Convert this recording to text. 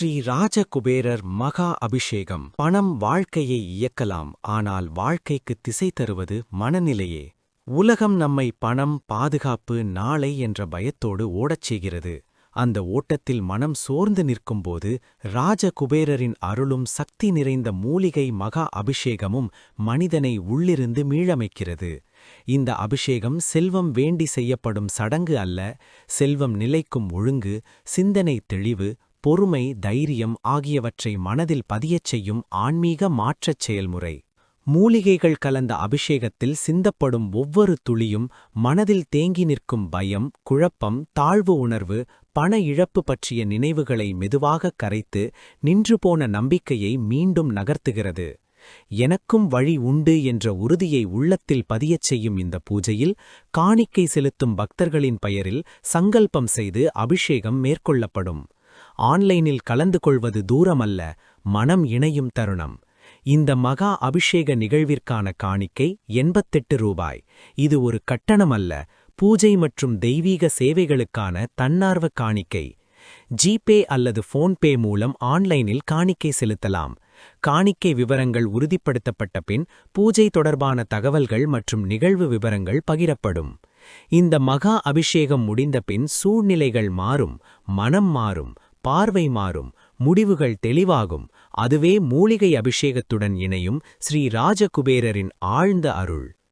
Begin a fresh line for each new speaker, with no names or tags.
ஸ்ரீ ராஜகுபேரர் மகா அபிஷேகம். பணம் வாழ்க்கையை இயக்கலாம், ஆனால் வாழ்க்கைக்கு திசை தருவது மனநிலையே. உலகம் நம்மை பணம், பாதுகாப்பு, நாளை என்ற பயத்தோடு ஓடச் செய்கிறது. அந்த ஓட்டத்தில் மனம் சோர்ந்து நிற்கும்போது ராஜகுபேரரின் அருளும் சக்தி நிறைந்த மூலிகை மகா அபிஷேகமும் மனிதனை உள்ளிருந்து மீளமைக்கிறது. இந்த அபிஷேகம் செல்வம் வேண்டி செய்யப்படும் சடங்கு அல்ல. செல்வம் நிலைக்கும் ஒழுங்கு, சிந்தனை தெளிவு, பொறுமை, தைரியம் ஆகியவற்றை மனதில் பதியச் செய்யும் ஆன்மீக மாற்றச் செயல்முறை. மூலிகைகள் கலந்த அபிஷேகத்தில் சிந்தப்படும் ஒவ்வொரு துளியும் மனதில் தேங்கி நிற்கும் பயம், குழப்பம், தாழ்வு உணர்வு, பண இழப்பு பற்றிய நினைவுகளை மெதுவாக கரைத்து நின்றுபோன நம்பிக்கையை மீண்டும் நகர்த்துகிறது. எனக்கும் வழி உண்டு என்ற உறுதியை உள்ளத்தில் பதியச் செய்யும் இந்த பூஜையில் காணிக்கை செலுத்தும் பக்தர்களின் பெயரில் சங்கல்பம் செய்து அபிஷேகம் மேற்கொள்ளப்படும். ஆன்லைனில் கலந்து கொள்வது தூரமல்ல, மனம் இணையும் தருணம். இந்த மகா அபிஷேக நிகழ்விற்கான காணிக்கை 88 ரூபாய். இது ஒரு கட்டணமல்ல, பூஜை மற்றும் தெய்வீக சேவைகளுக்கான தன்னார்வ காணிக்கை. ஜிபே அல்லது போன்பே மூலம் ஆன்லைனில் காணிக்கை செலுத்தலாம். காணிக்கை விவரங்கள் உறுதிப்படுத்தப்பட்ட பின் பூஜை தொடர்பான தகவல்கள் மற்றும் நிகழ்வு விவரங்கள் பகிரப்படும். இந்த மகா அபிஷேகம் முடிந்த பின் சூழ்நிலைகள் மாறும், மனம் மாறும், பார்வை மாறும், முடிவுகள் தெளிவாகும். அதுவே மூலிகை அபிஷேகத்துடன் இணையும் ஸ்ரீ ராஜகுபேரரின் ஆழ்ந்த அருள்.